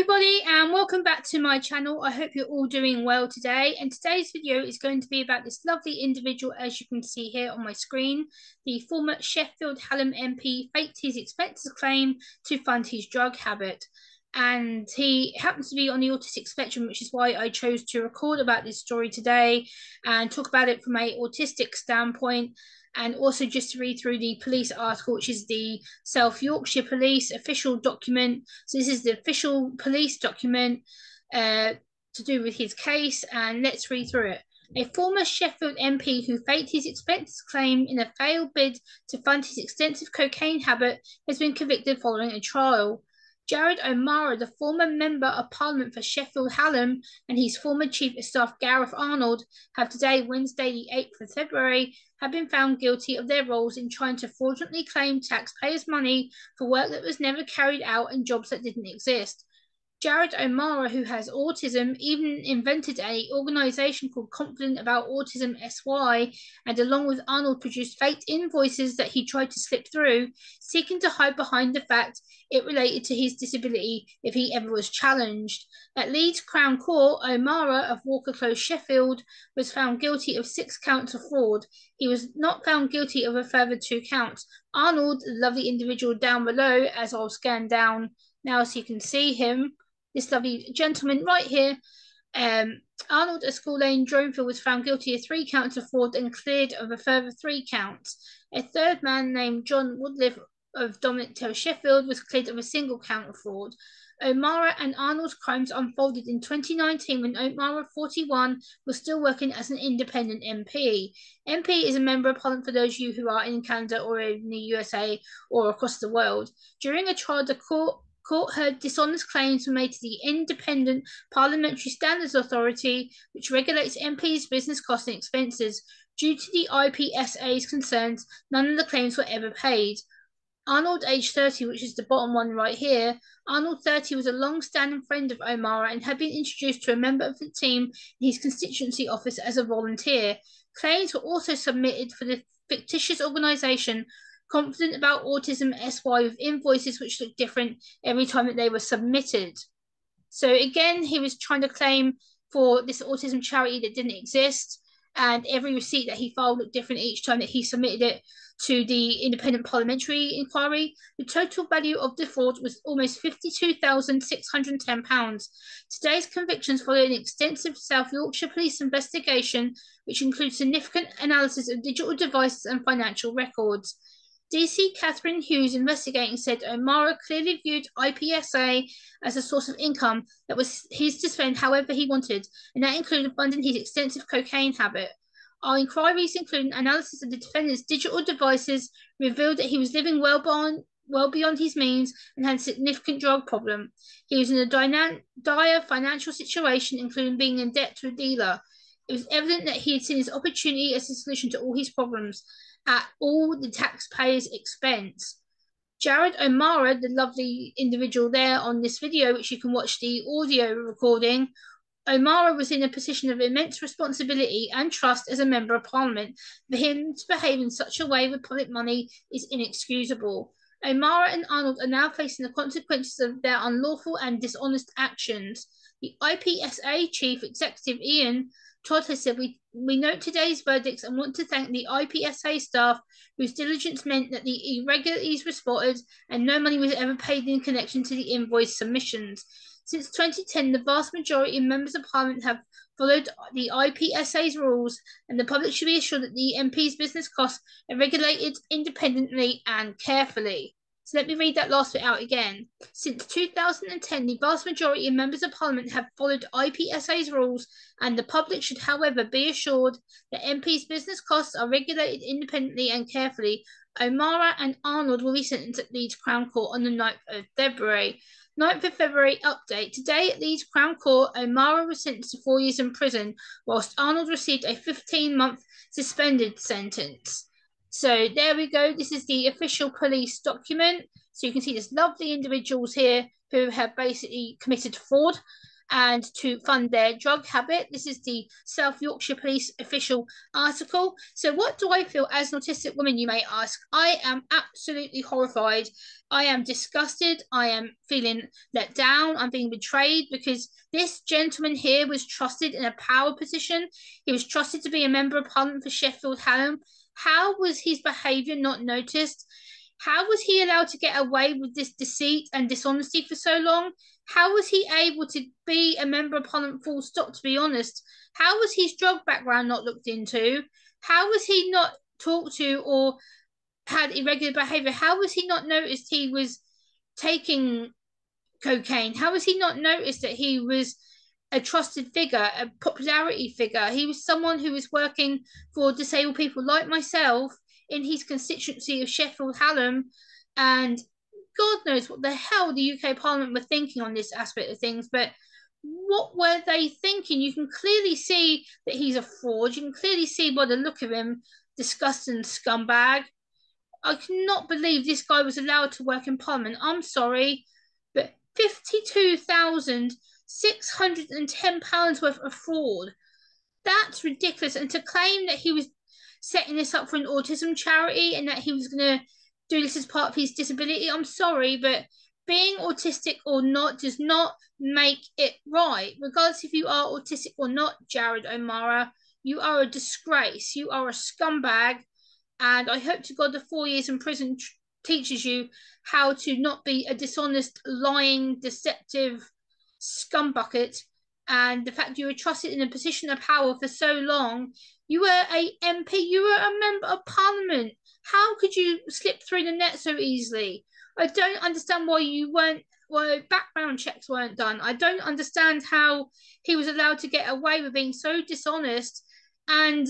everybody, and welcome back to my channel. I hope you're all doing well today, and today's video is going to be about this lovely individual, as you can see here on my screen. The former Sheffield Hallam MP faked his expenses claim to fund his drug habit, and he happens to be on the autistic spectrum, which is why I chose to record about this story today and talk about it from a autistic standpoint, and also just to read through the police article, which is the South Yorkshire Police official document. So this is the official police document to do with his case, and let's read through it. A former Sheffield MP who faked his expenses claim in a failed bid to fund his extensive cocaine habit has been convicted following a trial. Jared O'Mara, the former Member of Parliament for Sheffield Hallam, and his former Chief of Staff Gareth Arnold have today, Wednesday the 8th of February, have been found guilty of their roles in trying to fraudulently claim taxpayers' money for work that was never carried out and jobs that didn't exist. Jared O'Mara, who has autism, even invented an organisation called Confident About Autism SY, and along with Arnold produced faked invoices that he tried to slip through, seeking to hide behind the fact it related to his disability if he ever was challenged. At Leeds Crown Court, O'Mara of Walker Close, Sheffield, was found guilty of 6 counts of fraud. He was not found guilty of a further 2 counts. Arnold, the lovely individual down below, as I'll scan down now so you can see him, this lovely gentleman right here, Arnold of School Lane, Dronfield, was found guilty of 3 counts of fraud and cleared of a further 3 counts. A third man named John Woodliff of Dominic Terrace, Sheffield, was cleared of a single count of fraud. O'Mara and Arnold's crimes unfolded in 2019 when O'Mara, 41, was still working as an independent MP. MP is a member of Parliament for those of you who are in Canada or in the USA or across the world. During a trial, the court heard dishonest claims were made to the Independent Parliamentary Standards Authority, which regulates MPs' business costs and expenses. Due to the IPSA's concerns, none of the claims were ever paid. Arnold, age 30, which is the bottom one right here, Arnold, 30, was a long-standing friend of O'Mara and had been introduced to a member of the team in his constituency office as a volunteer. Claims were also submitted for the fictitious organisation Confident About Autism SY, with invoices which looked different every time that they were submitted. So again, he was trying to claim for this autism charity that didn't exist, and every receipt that he filed looked different each time that he submitted it to the Independent Parliamentary Inquiry. The total value of the fraud was almost £52,610. Today's convictions follow an extensive South Yorkshire Police investigation, which includes significant analysis of digital devices and financial records. DC Catherine Hughes, investigating, said O'Mara clearly viewed IPSA as a source of income that was his to spend however he wanted, and that included funding his extensive cocaine habit. Our inquiries, including analysis of the defendant's digital devices, revealed that he was living well beyond his means and had a significant drug problem. He was in a dire financial situation, including being in debt to a dealer. It was evident that he had seen his opportunity as a solution to all his problems, at all the taxpayers' expense. Jared O'Mara, the lovely individual there on this video, which you can watch the audio recording, O'Mara was in a position of immense responsibility and trust as a member of Parliament. For him to behave in such a way with public money is inexcusable. O'Mara and Arnold are now facing the consequences of their unlawful and dishonest actions. The IPSA Chief Executive Ian Todd has said, we note today's verdicts and want to thank the IPSA staff whose diligence meant that the irregularities were spotted and no money was ever paid in connection to the invoice submissions. Since 2010, the vast majority of members of Parliament have followed the IPSA's rules, and the public should be assured that the MP's business costs are regulated independently and carefully. So let me read that last bit out again. Since 2010, the vast majority of members of Parliament have followed IPSA's rules, and the public should, however, be assured that MP's business costs are regulated independently and carefully. O'Mara and Arnold will be sentenced at Leeds Crown Court on the 9th of February. 9th of February update. Today at Leeds Crown Court, O'Mara was sentenced to 4 years in prison, whilst Arnold received a 15-month suspended sentence. So there we go. This is the official police document. So you can see there's lovely individuals here who have basically committed fraud. and to fund their drug habit. This is the South Yorkshire Police official article. So what do I feel as an autistic woman, you may ask? I am absolutely horrified. I am disgusted. I am feeling let down. I'm being betrayed because this gentleman here was trusted in a power position. He was trusted to be a member of parliament for Sheffield Hallam. How was his behaviour not noticed? How was he allowed to get away with this deceit and dishonesty for so long? How was he able to be a member of parliament full stop, to be honest? How was his drug background not looked into? How was he not talked to or had irregular behaviour? How was he not noticed he was taking cocaine? How was he not noticed that he was a trusted figure, a popularity figure? He was someone who was working for disabled people like myself in his constituency of Sheffield Hallam, and God knows what the hell the UK Parliament were thinking on this aspect of things, but what were they thinking? You can clearly see that he's a fraud. You can clearly see by the look of him, disgusting scumbag. I cannot believe this guy was allowed to work in Parliament. I'm sorry, but £52,610 worth of fraud. That's ridiculous. And to claim that he was setting this up for an autism charity and that he was going to do this as part of his disability, I'm sorry, but being autistic or not does not make it right. Regardless if you are autistic or not, Jared O'Mara, you are a disgrace. You are a scumbag. And I hope to God the 4 years in prison teaches you how to not be a dishonest, lying, deceptive scumbucket. And the fact you were trusted in a position of power for so long, you were a MP, you were a member of parliament. How could you slip through the net so easily? I don't understand why background checks weren't done. I don't understand how he was allowed to get away with being so dishonest. And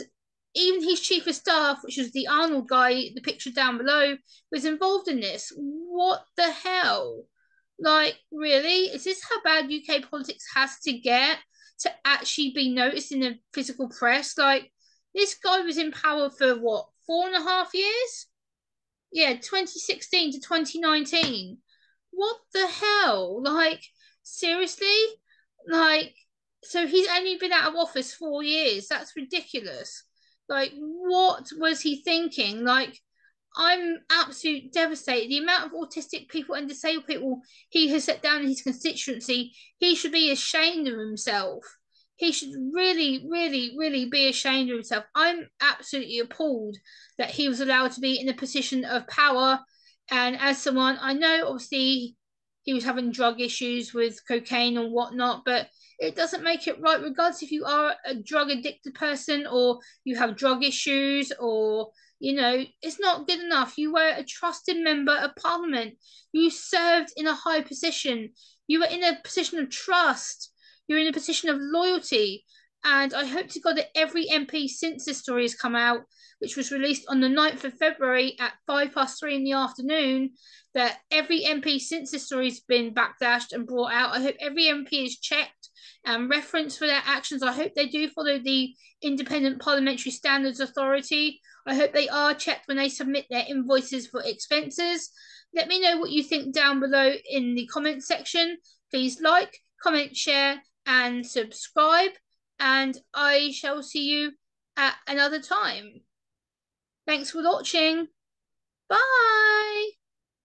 even his chief of staff, which was the Arnold guy, the picture down below, was involved in this. What the hell? Like, really? Is this how bad UK politics has to get to actually be noticed in the physical press? Like, this guy was in power for what, 4.5 years? Yeah, 2016 to 2019. What the hell? Like, seriously? Like, so he's only been out of office 4 years. That's ridiculous. Like, what was he thinking? Like, I'm absolutely devastated. The amount of autistic people and disabled people he has set down in his constituency, he should be ashamed of himself. He should really, really, really be ashamed of himself. I'm absolutely appalled that he was allowed to be in a position of power. And as someone, I know obviously he was having drug issues with cocaine and whatnot, but it doesn't make it right, regardless if you are a drug addicted person or you have drug issues or, you know, it's not good enough. You were a trusted member of parliament. You served in a high position. You were in a position of trust. You're in a position of loyalty. And I hope to God that every MP since this story has come out, which was released on the 9th of February at 3:05 in the afternoon, that every MP since this story has been backdashed and brought out. I hope every MP is checked and referenced for their actions. I hope they do follow the Independent Parliamentary Standards Authority. I hope they are checked when they submit their invoices for expenses. Let me know what you think down below in the comment section. Please like, comment, share, and subscribe. And I shall see you at another time. Thanks for watching. Bye.